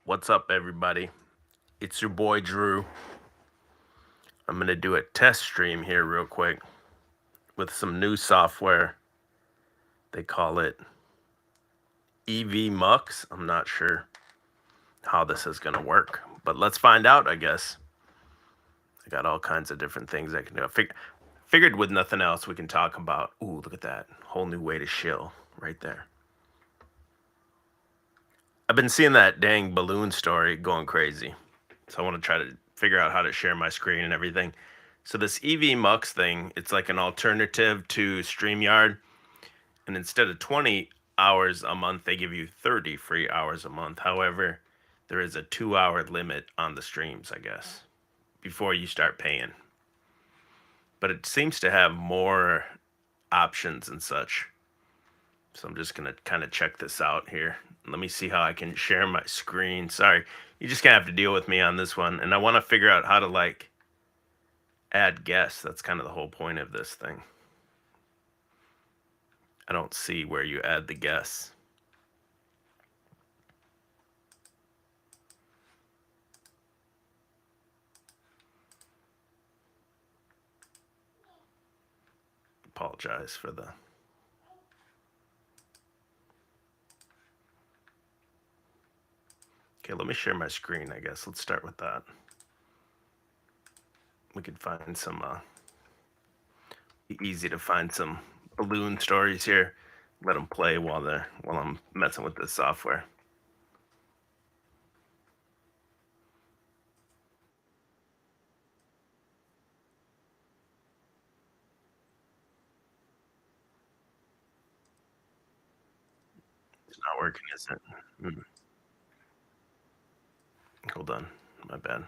What's up, everybody? It's your boy Drew. I'm going to do a test stream here, real quick, with some new software. They call it EV Mux. I'm not sure how this is going to work, but let's find out, I guess. I got all kinds of different things I can do. Figured with nothing else, we can talk about. Ooh, look at that. Whole new way to shill right there. I've been seeing that dang balloon story going crazy. So I want to try to figure out how to share my screen and everything. So this EV Mux thing, it's like an alternative to StreamYard. And instead of 20 hours a month, they give you 30 free hours a month. However, there is a 2-hour limit on the streams, I guess, before you start paying. But it seems to have more options and such. So I'm just going to kind of check this out here. Let me see how I can share my screen. Sorry, you just going to have to deal with me on this one. And I want to figure out how to like add guests. That's kind of the whole point of this thing. I don't see where you add the guests. Apologize for the... Okay, let me share my screen, I guess. Let's start with that. We could find some, easy to find some balloon stories here. Let them play while I'm messing with this software. It's not working, is it? Hold on, my bad.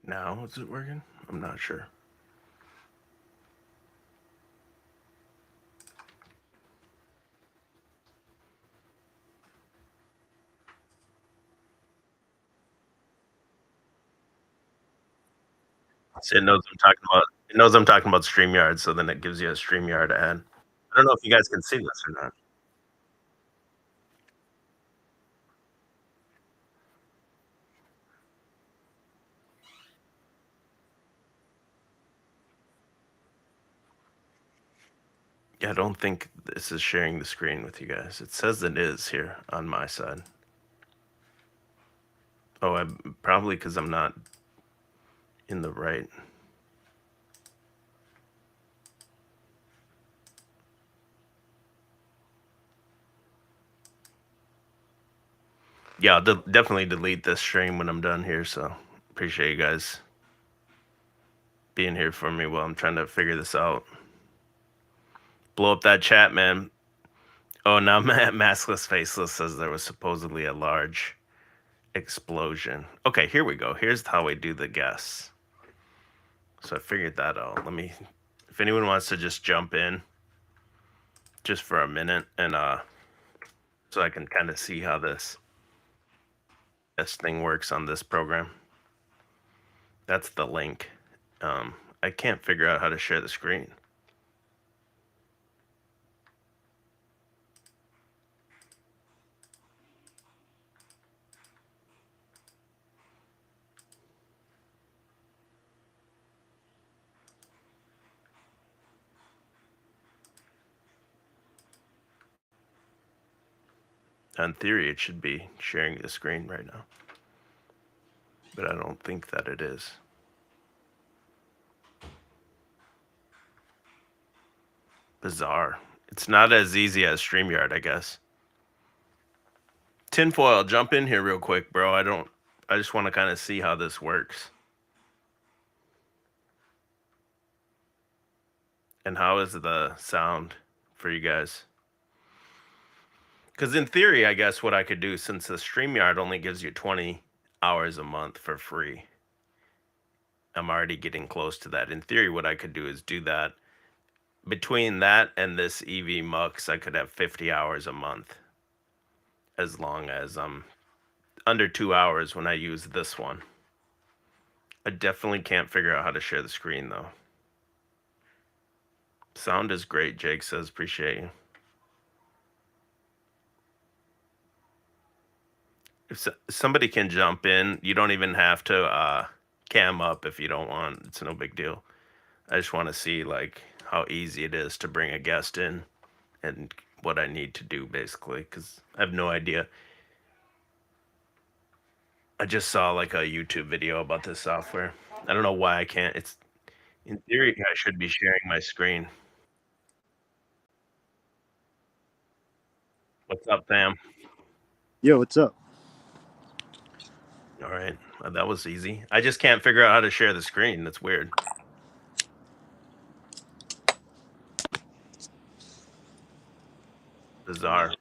Now is it working? I'm not sure. See, it knows I'm talking about. It knows I'm talking about StreamYard, so then it gives you a StreamYard ad. I don't know if you guys can see this or not. Yeah, I don't think this is sharing the screen with you guys. It says it is here on my side. Oh, probably because I'm not in the right. Yeah, I'll definitely delete this stream when I'm done here. So appreciate you guys being here for me while I'm trying to figure this out. Blow up that chat, man. Oh, now Maskless Faceless says there was supposedly a large explosion. Okay, here we go. Here's how we do the guess. So I figured that out. If anyone wants to just jump in just for a minute and so I can kind of see how this thing works on this program. That's the link. I can't figure out how to share the screen. In theory, it should be sharing the screen right now, but I don't think that it is. Bizarre. It's not as easy as StreamYard, I guess. Tinfoil, jump in here real quick, bro. I just want to kind of see how this works. And how is the sound for you guys? Because in theory, I guess what I could do, since the StreamYard only gives you 20 hours a month for free, I'm already getting close to that. In theory, what I could do is do that. Between that and this EV Mux, I could have 50 hours a month, as long as I'm under 2 hours when I use this one. I definitely can't figure out how to share the screen though. Sound is great, Jake says. Appreciate you. If somebody can jump in, you don't even have to cam up if you don't want. It's no big deal. I just want to see like how easy it is to bring a guest in and what I need to do basically, because I have no idea. I just saw like a YouTube video about this software. I don't know why I can't. It's in theory I should be sharing my screen. What's up, fam? Yo, what's up? All right, that was easy. I just can't figure out how to share the screen. That's weird. Bizarre.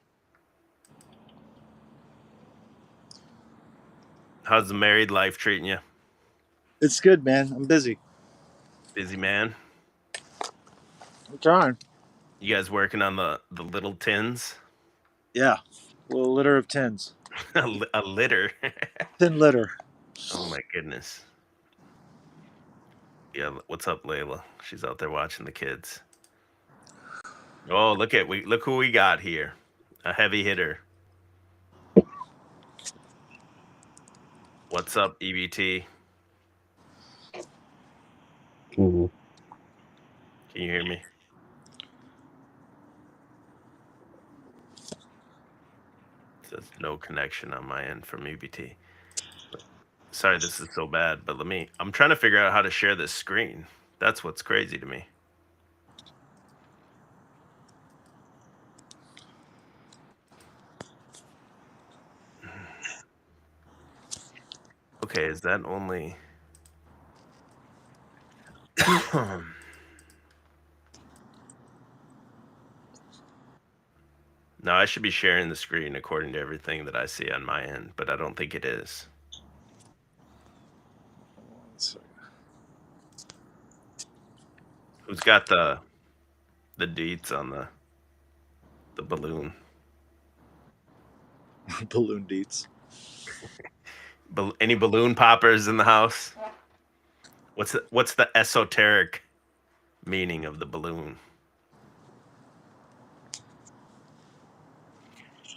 How's the married life treating you? It's good, man. I'm busy. Busy man. I'm trying. You guys working on the little tins? Yeah. A little litter of tins. A litter. Tin litter. Oh my goodness. Yeah, what's up, Layla? She's out there watching the kids. Oh, look who we got here. A heavy hitter. What's up, EBT? Mhm. Can you hear me? It says no connection on my end from EBT. Sorry, this is so bad, but I'm trying to figure out how to share this screen. That's what's crazy to me. Okay, is that only... No, I should be sharing the screen according to everything that I see on my end, but I don't think it is. Who's got the deets on the balloon? Balloon deets. Any balloon poppers in the house? What's the esoteric meaning of the balloon?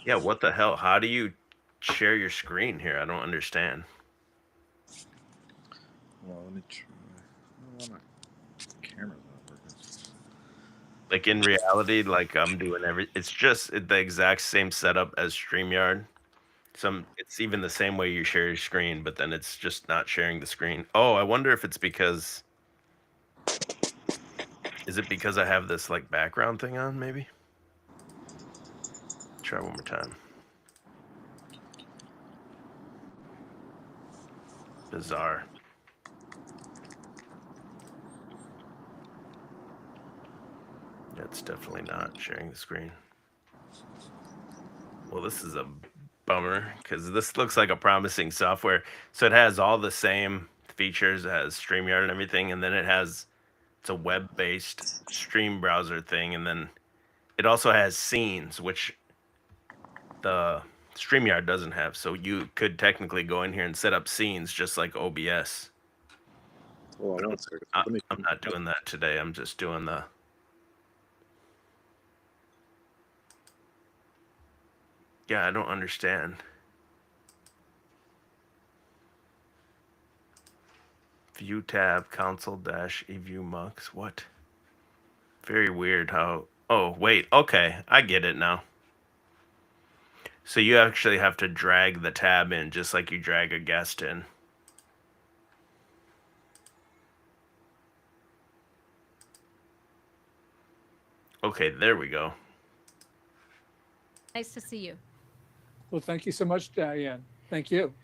Yeah, what the hell? How do you share your screen here? I don't understand. Well, let me try. Oh, my camera's not working. Like in reality, like I'm doing it's just the exact same setup as StreamYard. It's even the same way you share your screen, but then it's just not sharing the screen. Oh, I wonder if it's because... Is it because I have this like background thing on, maybe? Try one more time. Bizarre. It's definitely not sharing the screen. Well, this is a bummer because this looks like a promising software. So it has all the same features, it has StreamYard and everything, and then it's a web-based stream browser thing, and then it also has scenes, which the StreamYard doesn't have. So you could technically go in here and set up scenes just like OBS. Hold on one second. I'm not doing that today. I'm just doing the... Yeah, I don't understand. View tab, console-eView mux. What? Very weird how... Oh, wait. Okay, I get it now. So you actually have to drag the tab in just like you drag a guest in. Okay, there we go. Nice to see you. Well, thank you so much, Diane. Thank you.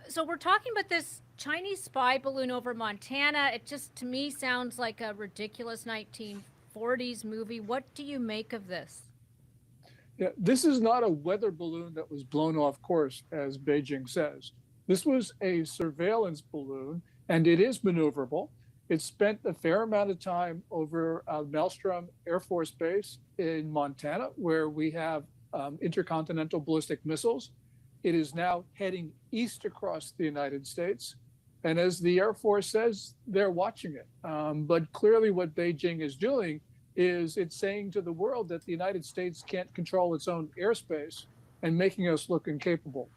So we're talking about this Chinese spy balloon over Montana. It just, to me, sounds like a ridiculous 1940s movie. What do you make of this? Yeah, this is not a weather balloon that was blown off course, as Beijing says. This was a surveillance balloon, and it is maneuverable. It spent a fair amount of time over Maelstrom Air Force Base in Montana, where we have intercontinental ballistic missiles. It is now heading east across the United States. And as the Air Force says, they're watching it. But clearly, what Beijing is doing is it's saying to the world that the United States can't control its own airspace and making us look incapable.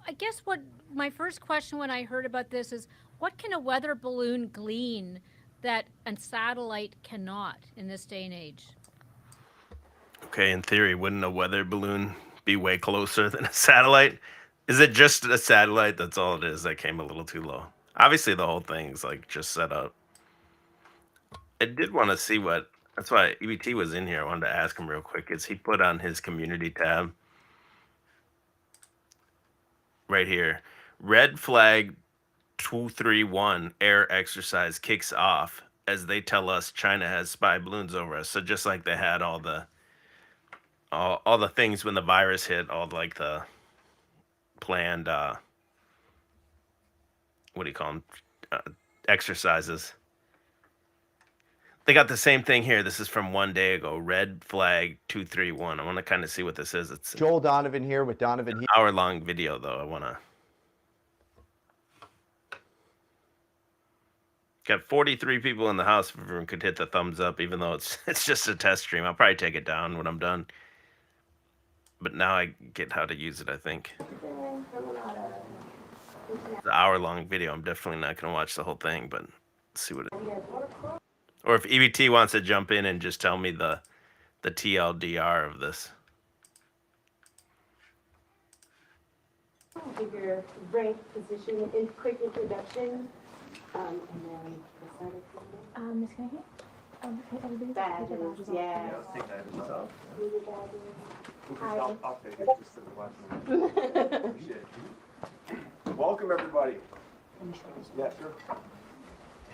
I guess what my first question when I heard about this is, what can a weather balloon glean that a satellite cannot in this day and age? Okay, in theory, wouldn't a weather balloon be way closer than a satellite? Is it just a satellite? That's all it is. That came a little too low. Obviously, the whole thing's like just set up. I did want to see what. That's why EBT was in here. I wanted to ask him real quick. Is he put on his community tab right here? Red flag 231 air exercise kicks off as they tell us China has spy balloons over us. So just like they had all the things when the virus hit, all like the planned what do you call them, exercises. They got the same thing here. This is from 1 day ago. Red flag 231. I want to kind of see what this is. It's Joel Donovan here with Donovan. an hour-long video, though. I want to. Got 43 people in the house. If everyone could hit the thumbs up, even though it's just a test stream. I'll probably take it down when I'm done. But now I get how to use it, I think. It's an hour-long video. I'm definitely not going to watch the whole thing, but let's see what it is. Or if EBT wants to jump in and just tell me the TLDR of this. Give your rank, position, and quick introduction, and then the start of Miss Kennedy? Everybody badges, yeah. Let's take that as well. Do your badges. I'll take it just to the left. Appreciate it. Welcome, everybody. Yeah, sure.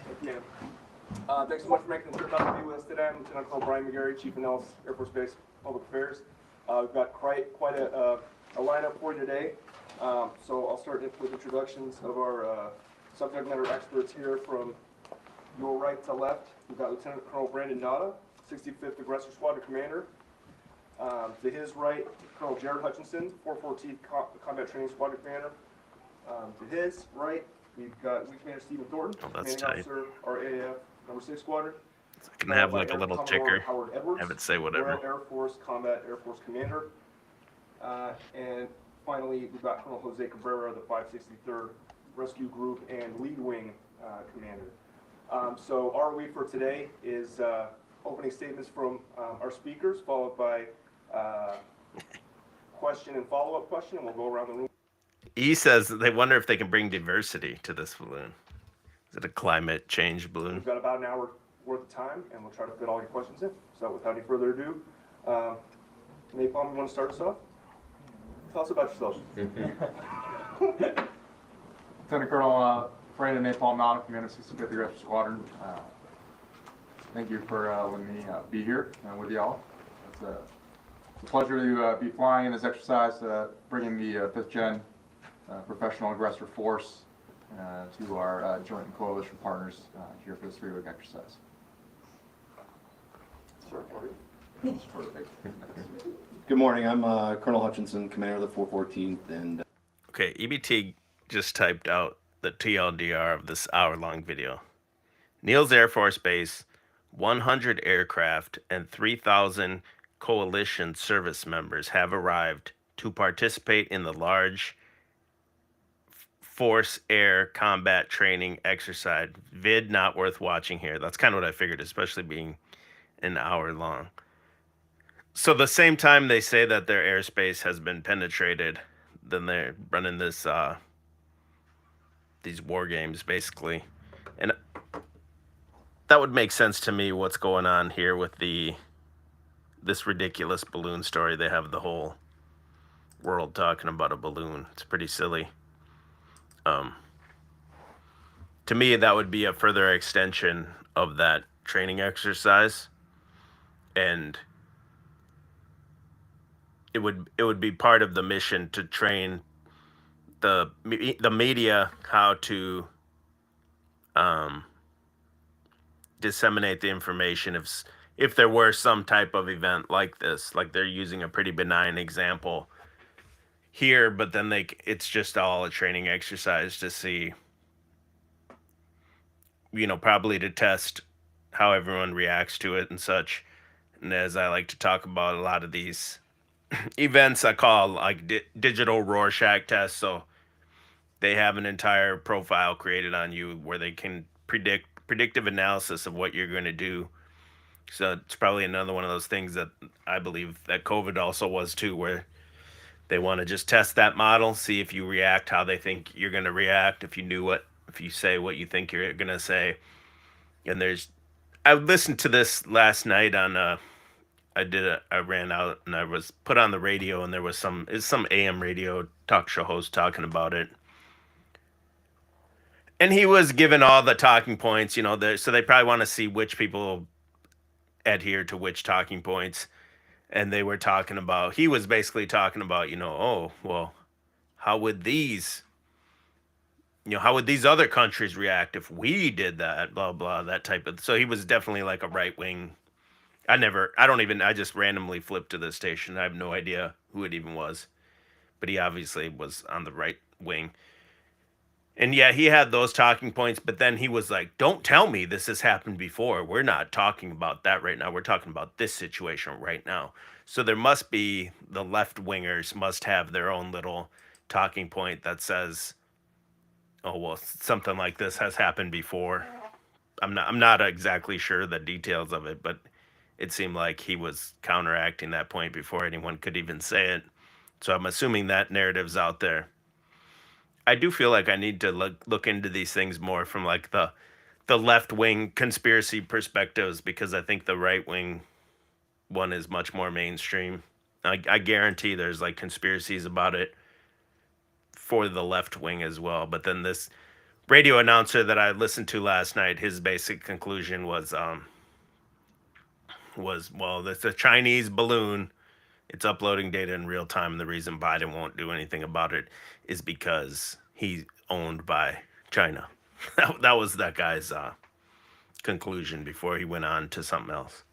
Thank you. Thanks so much for making the trip out to be with us today. I'm Lieutenant Colonel Brian McGarry, Chief of Nellis Air Force Base Public Affairs. We've got quite a lineup for you today. So I'll start with introductions of our subject matter experts here from your right to left. We've got Lieutenant Colonel Brandon Nada, 65th Aggressor Squadron Commander. To his right, Colonel Jared Hutchinson, 414th Combat Training Squadron Commander. To his right, we've got Wing Commander Stephen Thornton, Oh, that's Commanding tight. Officer, RAAF Number 6 Squadron. I can have like a Air little Commodore ticker. Howard Edwards, Have it say whatever. Royal Air Force Combat Air Force Commander. And finally, we've got Colonel Jose Cabrera, the 563rd Rescue Group and Lead Wing Commander. So our week for today is opening statements from our speakers, followed by question and follow-up question, and we'll go around the room. E says that they wonder if they can bring diversity to this balloon. Is it a climate change balloon? We've got about an hour worth of time, and we'll try to fit all your questions in. So without any further ado, Napalm, you want to start us off? Tell us about yourself. Lieutenant Colonel Brandon Napalm Nada, Commander 65th Aggressor Squadron. Thank you for letting me be here with y'all. It's a pleasure to be flying in this exercise, bringing the 5th Gen Professional Aggressor Force to our joint and coalition partners here for this 3-week exercise. Good morning. I'm Colonel Hutchinson, Commander of the 414th, and Okay, EBT just typed out the TLDR of this hour-long video. Niels Air Force Base, 100 aircraft and 3,000 coalition service members have arrived to participate in the large Force Air Combat Training Exercise. Vid not worth watching here. That's kind of what I figured, especially being an hour long. So the same time they say that their airspace has been penetrated, then they're running this these war games basically. And that would make sense to me what's going on here with this ridiculous balloon story. They have the whole world talking about a balloon. It's pretty silly. To me, that would be a further extension of that training exercise, and it would be part of the mission to train the media how to disseminate the information if there were some type of event like this. Like they're using a pretty benign example here, but then it's just all a training exercise to see probably to test how everyone reacts to it and such. And as I like to talk about a lot of these events, I call like digital Rorschach tests. So they have an entire profile created on you where they can predictive analysis of what you're going to do. So it's probably another one of those things that I believe that COVID also was too, where they want to just test that model, see if you react how they think you're going to react, if you say what you think you're going to say. And I listened to this last night on I ran out and I was put on the radio, and there was some AM radio talk show host talking about it. And he was given all the talking points, so they probably want to see which people adhere to which talking points. And he was basically talking about, oh, well, how would these other countries react if we did that, blah, blah, that type of, so he was definitely like a right wing. I just randomly flipped to this station. I have no idea who it even was, but he obviously was on the right wing. And yeah, he had those talking points, but then he was like, don't tell me this has happened before. We're not talking about that right now. We're talking about this situation right now. So there must be, the left wingers must have their own little talking point that says, oh, well, something like this has happened before. I'm not exactly sure the details of it, but it seemed like he was counteracting that point before anyone could even say it. So I'm assuming that narrative's out there. I do feel like I need to look into these things more from like the left wing conspiracy perspectives, because I think the right wing one is much more mainstream. I guarantee there's like conspiracies about it for the left wing as well. But then this radio announcer that I listened to last night, his basic conclusion was well, it's a Chinese balloon. It's uploading data in real time. And the reason Biden won't do anything about it is because he's owned by China. That was that guy's conclusion before he went on to something else.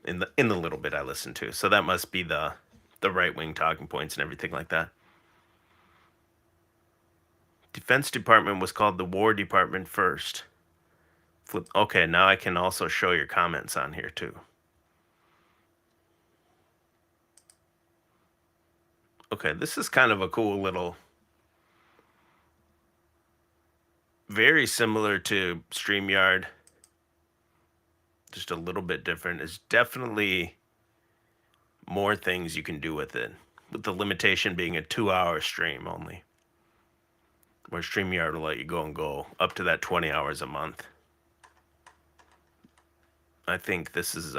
In the little bit I listened to. So that must be the right wing talking points and everything like that. Defense Department was called the War Department first. Okay, now I can also show your comments on here too. Okay, this is kind of a cool little, very similar to StreamYard, just a little bit different. It's definitely more things you can do with it, with the limitation being a 2-hour stream only, where StreamYard will let you go up to that 20 hours a month. I think this is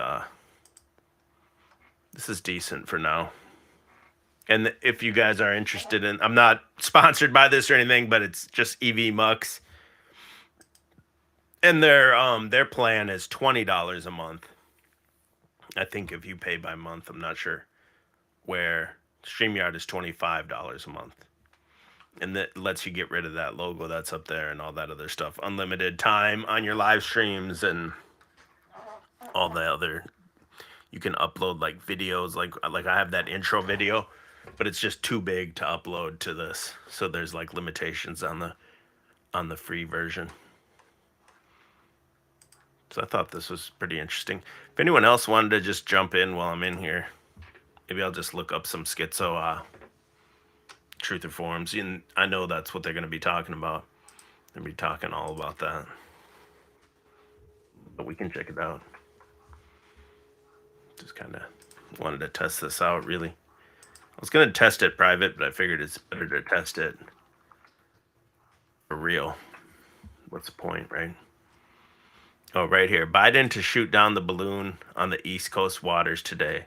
decent for now. And if you guys are interested in, I'm not sponsored by this or anything, but it's just EV Mux. And their plan is $20 a month. I think if you pay by month, I'm not sure. Where StreamYard is $25 a month. And that lets you get rid of that logo that's up there and all that other stuff. Unlimited time on your live streams and all the other, you can upload like videos, like I have that intro video, but it's just too big to upload to this. So there's like limitations on the free version. So I thought this was pretty interesting. If anyone else wanted to just jump in while I'm in here, maybe I'll just look up some schizo truther forums. And I know that's what they're going to be talking about. They'll be talking all about that. But we can check it out. Just kind of wanted to test this out, really. I was going to test it private, but I figured it's better to test it for real. What's the point, right? Oh, right here. Biden to shoot down the balloon on the East Coast waters today.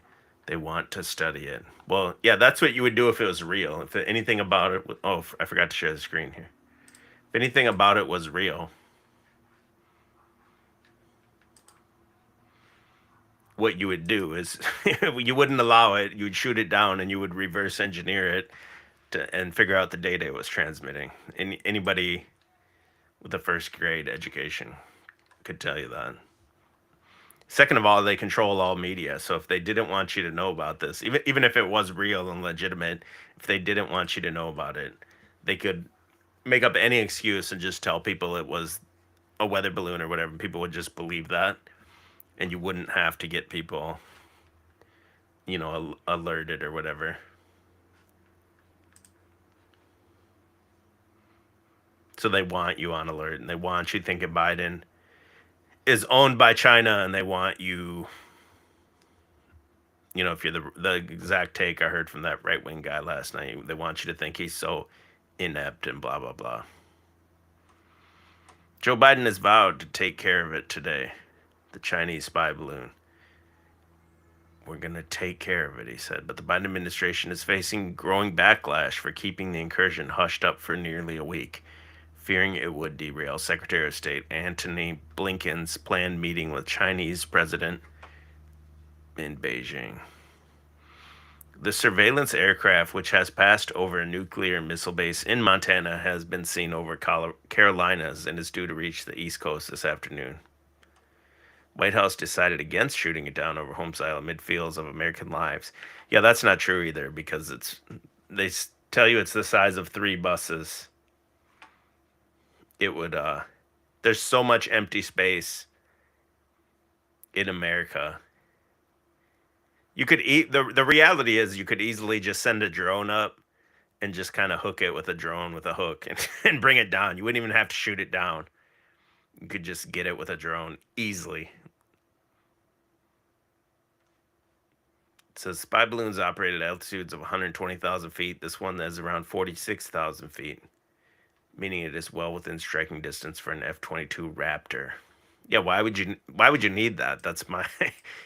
They want to study it. Well, yeah, that's what you would do if it was real. If anything about it... Oh, I forgot to share the screen here. If anything about it was real, what you would do is you wouldn't allow it. You would shoot it down and you would reverse engineer it and figure out the data it was transmitting. Anybody with a first grade education could tell you that. Second of all, they control all media. So if they didn't want you to know about this, even if it was real and legitimate, if they didn't want you to know about it, they could make up any excuse and just tell people it was, a weather balloon or whatever. People would just believe that, and you wouldn't have to get people, you know, alerted or whatever. So they want you on alert, and they want you thinking Biden is owned by China, and they want you, you know, if you're the exact take I heard from that right-wing guy last night, they want you to think he's so inept and blah, blah, blah. Joe Biden has vowed to take care of it today, the Chinese spy balloon. We're going to take care of it, he said. But the Biden administration is facing growing backlash for keeping the incursion hushed up for nearly a week, fearing it would derail Secretary of State Antony Blinken's planned meeting with Chinese President in Beijing. The surveillance aircraft, which has passed over a nuclear missile base in Montana, has been seen over Carolinas and is due to reach the East Coast this afternoon. White House decided against shooting it down over homicide amid fears of American lives. Yeah, that's not true either, because they tell you it's the size of 3 buses. It would there's so much empty space in America. You could the reality is you could easily just send a drone up and just kind of hook it with a drone with a hook and bring it down. You wouldn't even have to shoot it down. You could just get it with a drone easily. It says spy balloons operate at altitudes of 120,000 feet. This one is around 46,000 feet, meaning it is well within striking distance for an F-22 Raptor. Yeah, why would you need that? That's my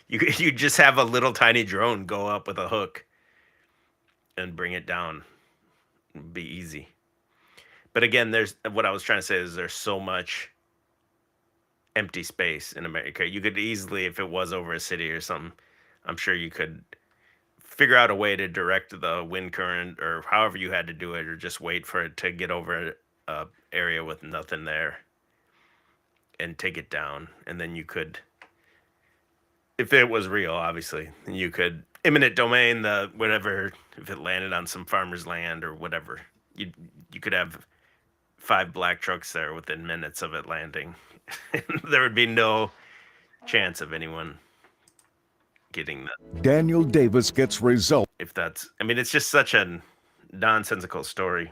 you just have a little tiny drone go up with a hook and bring it down. It'd be easy. But again, there's what I was trying to say is there's so much empty space in America. You could easily, if it was over a city or something, I'm sure you could figure out a way to direct the wind current or however you had to do it, or just wait for it to get over a area with nothing there and take it down. And then you could, if it was real, obviously, you could eminent domain the whatever, if it landed on some farmer's land or whatever, you could have 5 black trucks there within minutes of it landing. There would be no chance of anyone getting that. Daniel Davis gets result. If that's, I mean, it's just such a nonsensical story.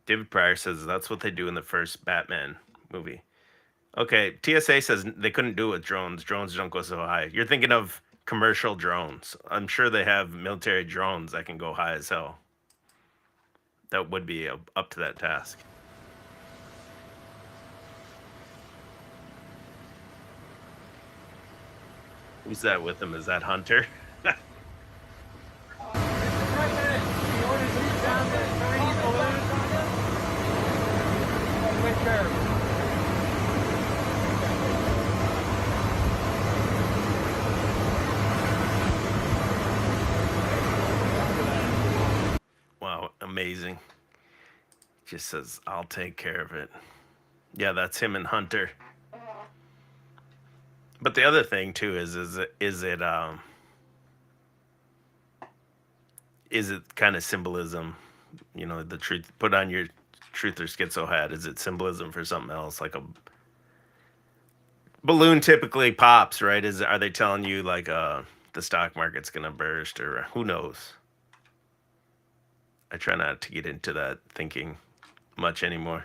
David Pryor says that's what they do in the first Batman movie. Okay, TSA says they couldn't do it with drones. Drones don't go so high. You're thinking of commercial drones. I'm sure they have military drones that can go high as hell. That would be up to that task. Who's that with him? Is that Hunter? Wow, amazing. Just says, I'll take care of it. Yeah, that's him and Hunter. But the other thing too is it kind of symbolism? You know, the truth, put on your truth or schizo hat. Is it symbolism for something else? Like a balloon typically pops, right? Are they telling you like the stock market's gonna burst, or who knows? I try not to get into that thinking much anymore.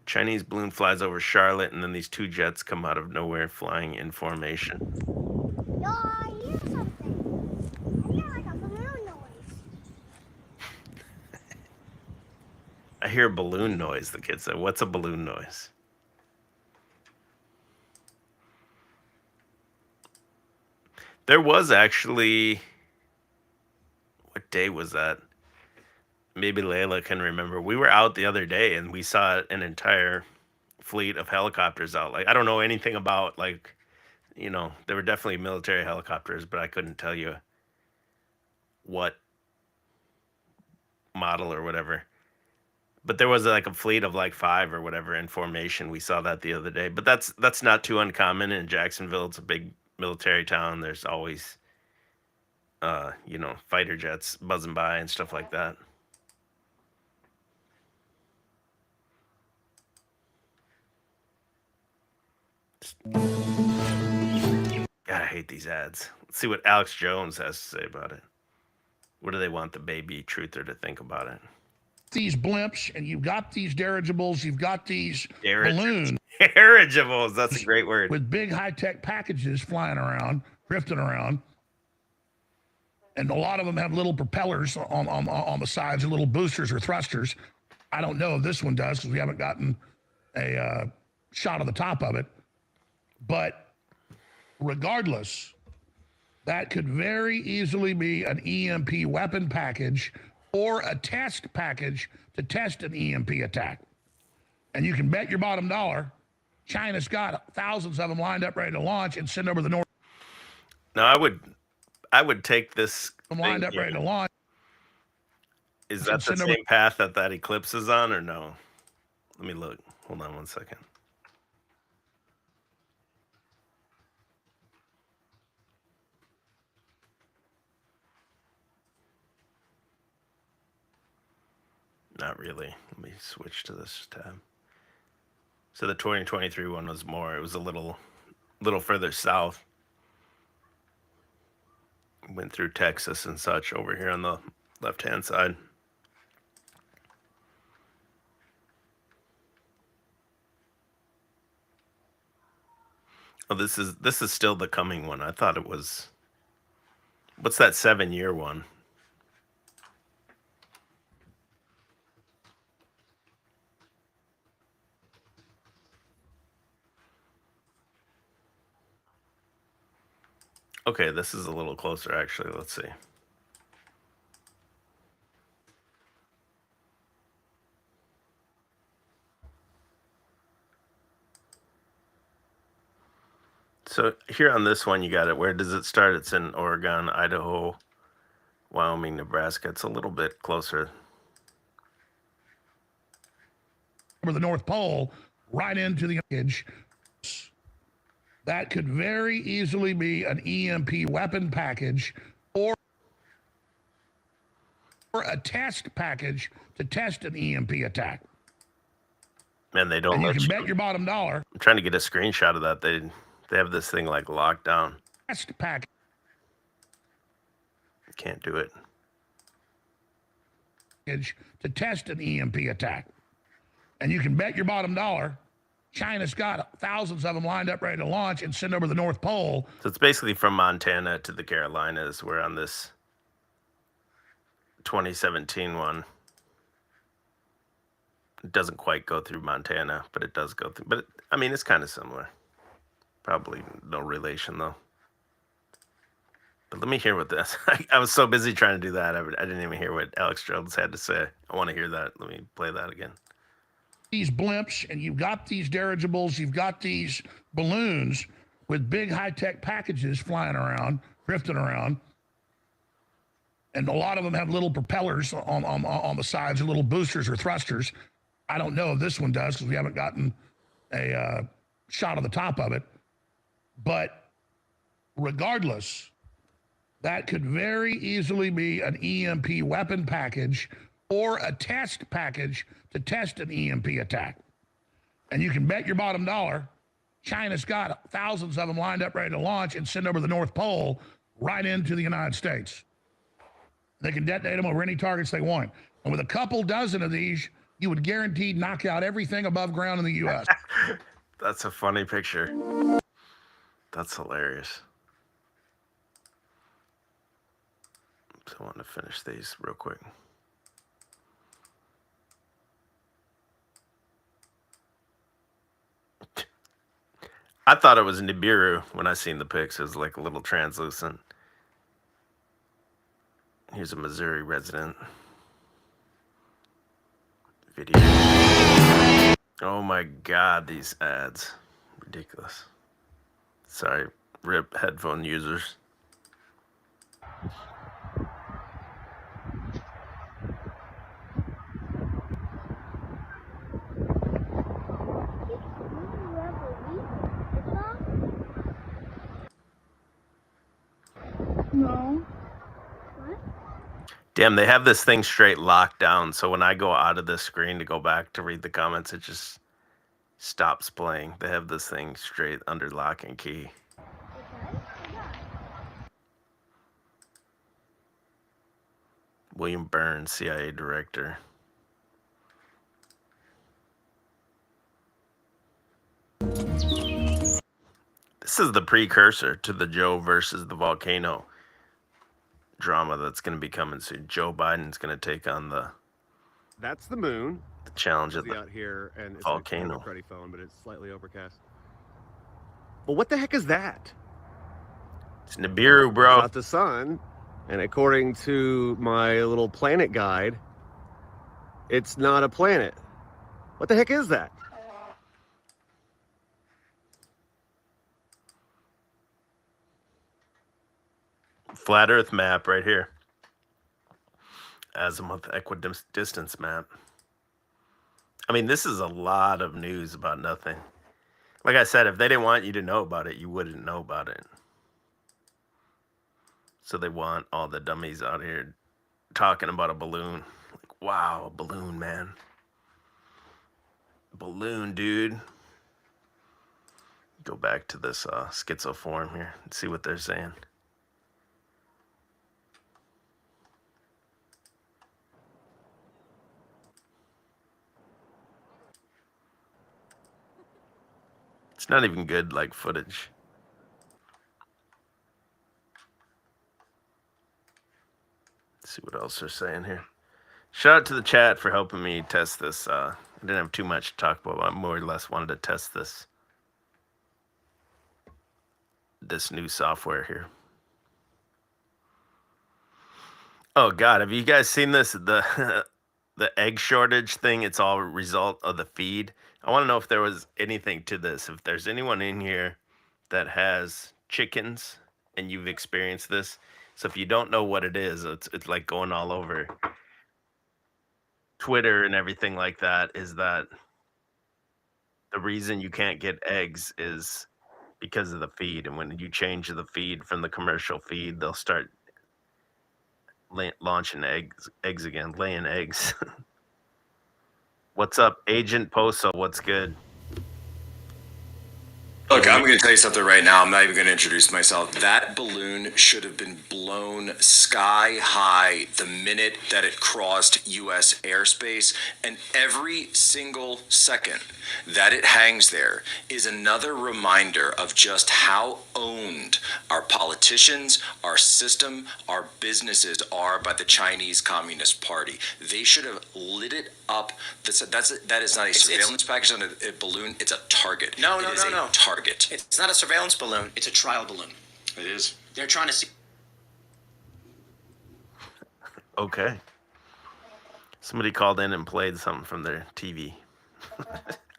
Chinese balloon flies over Charlotte, and then these 2 jets come out of nowhere flying in formation. No, I hear something. I hear like a balloon noise. I hear a balloon noise, the kid said. What's a balloon noise? There was actually... What day was that? Maybe Layla can remember. We were out the other day and we saw an entire fleet of helicopters out. Like, I don't know anything about, like, you know, there were definitely military helicopters, but I couldn't tell you what model or whatever. But there was like a fleet of like 5 or whatever in formation. We saw that the other day. But that's not too uncommon in Jacksonville. It's a big military town. There's always you know, fighter jets buzzing by and stuff like that. God, I hate these ads. Let's see what Alex Jones has to say about it. What do they want the baby truther to think about it? These blimps, and you've got these dirigibles, you've got these balloons. Dirigibles, that's a great word. With big high-tech packages flying around, drifting around. And a lot of them have little propellers on the sides, or little boosters or thrusters. I don't know if this one does because we haven't gotten a shot of the top of it. But regardless, that could very easily be an EMP weapon package or a test package to test an EMP attack. And you can bet your bottom dollar China's got thousands of them lined up ready to launch and send over the North. Now, I would take this Lined up here. ready to launch. Is that the same path that Eclipse is on, or no? Let me look. Hold on 1 second. Not really. Let me switch to this tab. So the 2023 one was more. It was a little further south. Went through Texas and such over here on the left-hand side. Oh, this is still the coming one. I thought it was. What's that 7-year one? Okay, this is a little closer, actually. Let's see. So here on this one, you got it. Where does it start? It's in Oregon, Idaho, Wyoming, Nebraska. It's a little bit closer. Over the North Pole, right into the edge. That could very easily be an EMP weapon package or a test package to test an EMP attack. Man, they don't. And you let can bet your bottom dollar. I'm trying to get a screenshot of that. They have this thing like locked down. Test package. Can't do it. To test an EMP attack. And you can bet your bottom dollar China's got thousands of them lined up ready to launch and send over the North Pole. So it's basically from Montana to the Carolinas. We're on this 2017 one. It doesn't quite go through Montana, but it does go through. But I mean, it's kind of similar. Probably no relation though. But let me hear what this. I was so busy trying to do that. I didn't even hear what Alex Jones had to say. I want to hear that. Let me play that again. These blimps, and you've got these dirigibles, you've got these balloons with big high-tech packages flying around, drifting around. And a lot of them have little propellers on the sides, or little boosters or thrusters. I don't know if this one does because we haven't gotten a shot of the top of it. But regardless, that could very easily be an EMP weapon package or a test package to test an EMP attack. And you can bet your bottom dollar China's got thousands of them lined up ready to launch and send over the North Pole right into the United States. They can detonate them over any targets they want. And with a couple dozen of these, you would guaranteed knock out everything above ground in the U.S. That's a funny picture. That's hilarious. So I want to finish these real quick. I thought it was Nibiru when I seen the pics. It was like a little translucent. Here's a Missouri resident. Video. Oh my God, these ads. Ridiculous. Sorry, RIP headphone users. No. What? Damn, they have this thing straight locked down. So when I go out of this screen to go back to read the comments, stops playing. They have this thing straight under lock and key. William Burns, CIA director. This is the precursor to the Joe versus the volcano drama that's going to be coming soon. Joe Biden's going to take on the That's the moon. challenge of See the out here, and it's volcano. a pretty phone, but it's slightly overcast. Well, what the heck is that? It's Nibiru, bro. Not the sun. And according to my little planet guide, it's not a planet. What the heck is that? Flat Earth map right here. Azimuth equidistance map. I mean, this is a lot of news about nothing. Like I said, if they didn't want you to know about it, you wouldn't know about it. So they want all the dummies out here talking about a balloon. Like, wow, a balloon, man. Balloon, dude. Go back to this schizoform here and see what they're saying. It's not even good, like, footage. Let's see what else they're saying here. Shout out to the chat for helping me test this. I didn't have too much to talk about. I more or less wanted to test this new software here. Oh God, have you guys seen this? The egg shortage thing. It's all a result of the feed. I want to know if there was anything to this. If there's anyone in here that has chickens and you've experienced this. So if you don't know what it is, it's like going all over Twitter and everything like that, is that the reason you can't get eggs is because of the feed. And when you change the feed from the commercial feed, they'll start launching eggs again, laying eggs. What's up, Agent Poso? What's good? Look, I'm going to tell you something right now. I'm not even going to introduce myself. That balloon should have been blown sky high the minute that it crossed U.S. airspace. And every single second that it hangs there is another reminder of just how owned our politicians, our system, our businesses are by the Chinese Communist Party. They should have lit it up. That is not a surveillance package on a balloon. It's a target. No. Target. It's not a surveillance balloon. It's a trial balloon. It is. They're trying to see. Okay. Somebody called in and played something from their TV.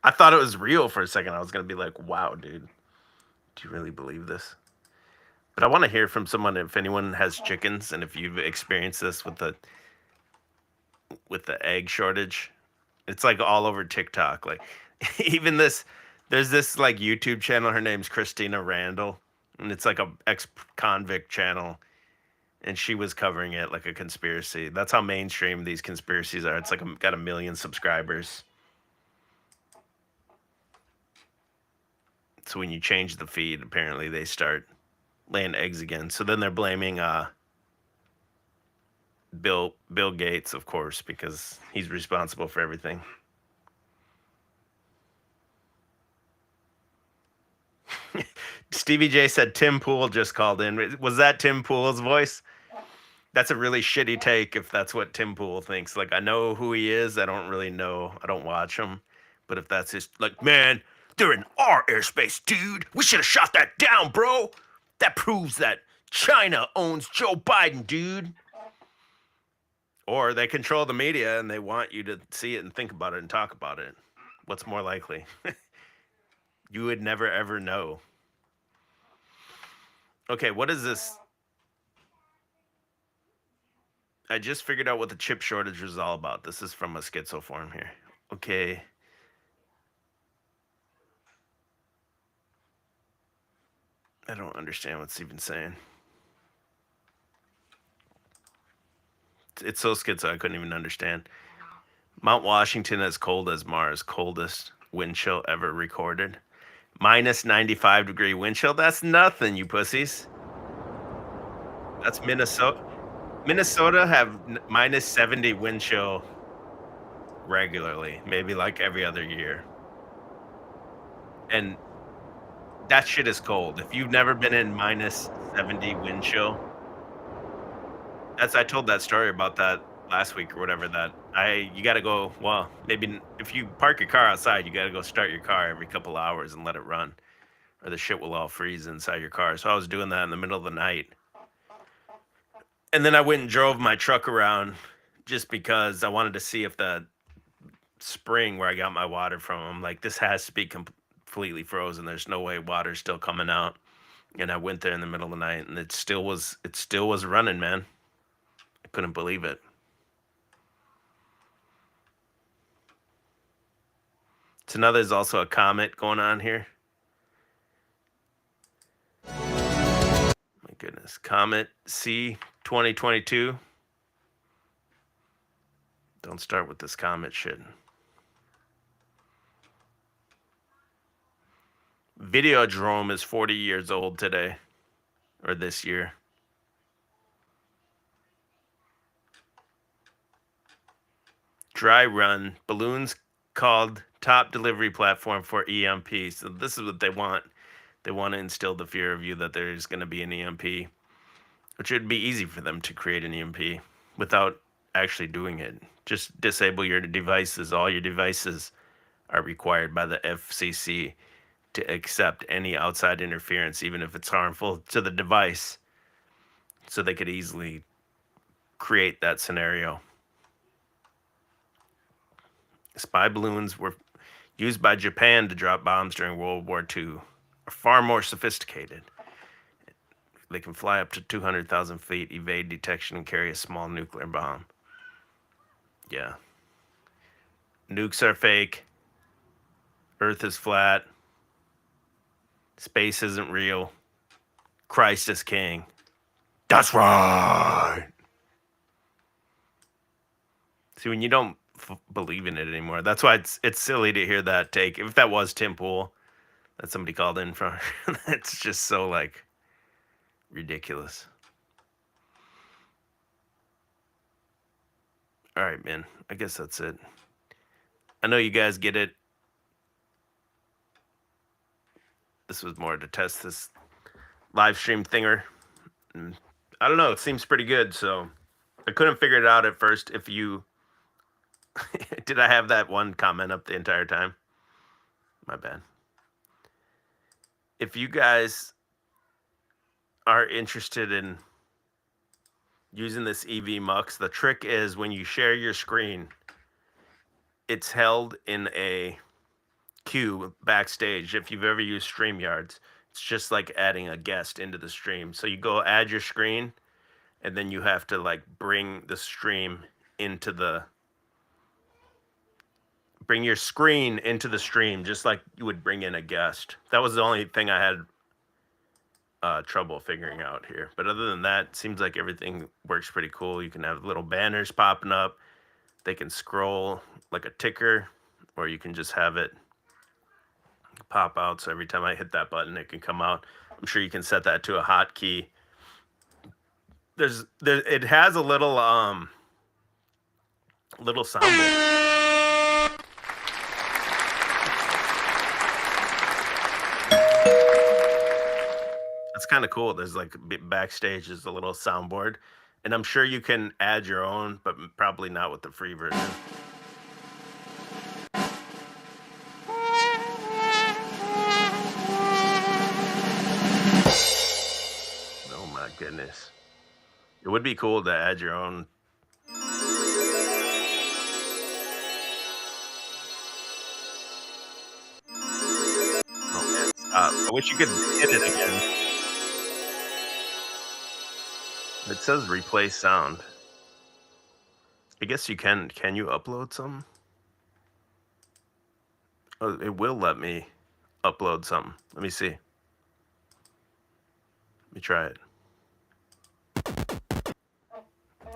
I thought it was real for a second. I was going to be like, wow, dude. Do you really believe this? But I want to hear from someone if anyone has chickens and if you've experienced this with the egg shortage. It's like all over TikTok. Like even this, there's this like YouTube channel. Her name's Christina Randall, and it's like a ex-convict channel. And she was covering it like a conspiracy. That's how mainstream these conspiracies are. It's like got 1 million subscribers. So when you change the feed, apparently they start laying eggs again. So then they're blaming Bill Gates, of course, because he's responsible for everything. Stevie J said Tim Pool just called in. Was that Tim Pool's voice? That's a really shitty take if that's what Tim Pool thinks. Like, I know who he is. I don't really know. I don't watch him. But if that's his, like, man, they're in our airspace, dude. We should have shot that down, bro. That proves that China owns Joe Biden, dude. Or they control the media and they want you to see it and think about it and talk about it. What's more likely? You would never, ever know. Okay, what is this? I just figured out what the chip shortage was all about. This is from a schizoform here. Okay. I don't understand what it's even saying. It's so schizo, I couldn't even understand. Mount Washington as cold as Mars, coldest. wind chill ever recorded. Minus 95-degree wind chill. That's nothing, you pussies. That's Minnesota. Minnesota have minus 70 wind chill regularly, maybe like every other year. And that shit is cold. If you've never been in minus 70 wind chill, I told that story about that last week or whatever, that you got to go, well, maybe if you park your car outside, you got to go start your car every couple hours and let it run, or the shit will all freeze inside your car. So I was doing that in the middle of the night. And then I went and drove my truck around just because I wanted to see if the spring where I got my water from, I'm like, this has to be completely frozen. There's no way water's still coming out. And I went there in the middle of the night, and it still was running, man. I couldn't believe it. So now there's also a comet going on here. My goodness. Comet C 2022. Don't start with this comet shit. Videodrome is 40 years old today, or this year. Dry Run, balloons called top delivery platform for EMP. So this is what they want. They want to instill the fear of you that there's going to be an EMP, which would be easy for them to create an EMP without actually doing it. Just disable your devices. All your devices are required by the FCC to accept any outside interference, even if it's harmful to the device, so they could easily create that scenario. Spy balloons were used by Japan to drop bombs during World War II, are far more sophisticated. They can fly up to 200,000 feet, evade detection, and carry a small nuclear bomb. Yeah. Nukes are fake. Earth is flat. Space isn't real. Christ is king. That's right. See, when you don't believe in it anymore, that's why it's silly to hear that take. If that was Tim Pool that somebody called in from, it's just so like ridiculous. All right, man. I guess that's it. I know you guys get it. This was more to test this live stream thinger. And I don't know. It seems pretty good. So I couldn't figure it out at first. If you did, I have that one comment up the entire time? My bad. If you guys are interested in using this EV Mux, the trick is when you share your screen, it's held in a queue backstage. If you've ever used StreamYards, it's just like adding a guest into the stream. So you go add your screen, and then you have to like bring the stream into the bring your screen into the stream, just like you would bring in a guest. That was the only thing I had trouble figuring out here. But other than that, it seems like everything works pretty cool. You can have little banners popping up. They can scroll like a ticker, or you can just have it pop out. So every time I hit that button, it can come out. I'm sure you can set that to a hotkey. It has a little soundboard. It's kind of cool. There's like backstage is a little soundboard, and I'm sure you can add your own, but probably not with the free version. Oh my goodness. It would be cool to add your own. I wish you could hit it again. It says replay sound. I guess you can. Can you upload some? Oh, it will let me upload something. Let me see. Let me try it.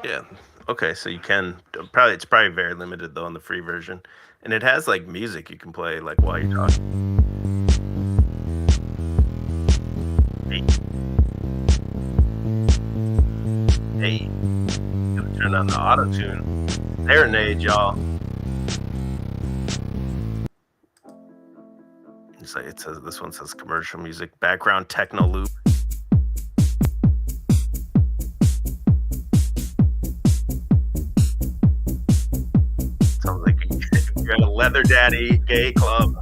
Yeah, Okay, so you can probably it's probably very limited though in the free version, and it has like music you can play like while you're talking. Hey, hey, gotta turn on the auto tune. Serenade, y'all. It's like it says this one says commercial music, background techno loop. Sounds like you're at a Leather Daddy gay club,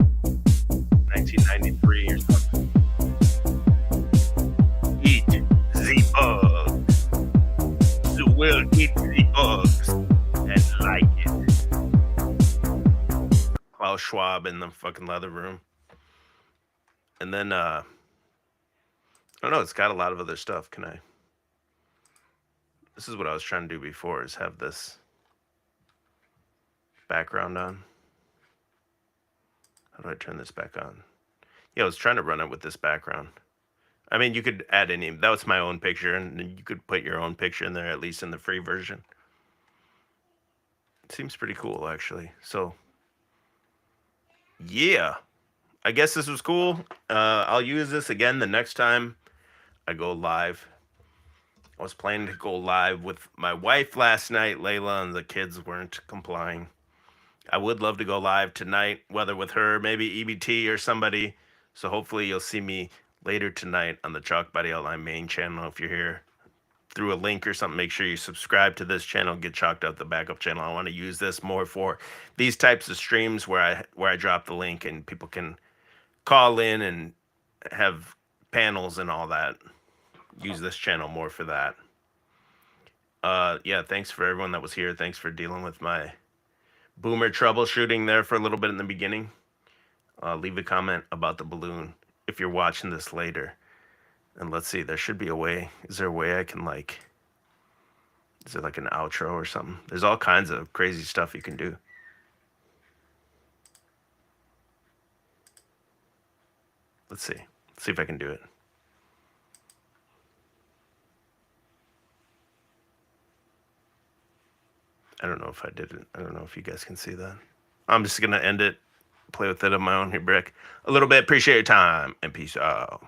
1993 or something. Eat the bugs. You will eat the bugs and like it. Klaus Schwab in the fucking leather room. And then, I don't know, it's got a lot of other stuff. This is what I was trying to do before, is have this background on. How do I turn this back on? Yeah, I was trying to run it with this background. I mean, you could add any, that was my own picture, and you could put your own picture in there, at least in the free version. It seems pretty cool, actually. So, yeah. I guess this was cool. I'll use this again the next time I go live. I was planning to go live with my wife last night, Layla, and the kids weren't complying. I would love to go live tonight, whether with her, maybe EBT or somebody. So hopefully you'll see me later tonight on the Chalk Body Outline main channel. If you're here through a link or something, make sure you subscribe to this channel, get Chalked Out the backup channel. I want to use this more for these types of streams where I drop the link and people can call in and have panels and all that. Use this channel more for that. Yeah, thanks for everyone that was here. Thanks for dealing with my boomer troubleshooting there for a little bit in the beginning. Leave a comment about the balloon if you're watching this later. And let's see, there should be a way. Is there a way I can like, is it like an outro or something? There's all kinds of crazy stuff you can do. Let's see. Let's see if I can do it. I don't know if I did it. I don't know if you guys can see that. I'm just going to end it, play with it on my own here, Brick. A little bit. Appreciate your time, and peace out.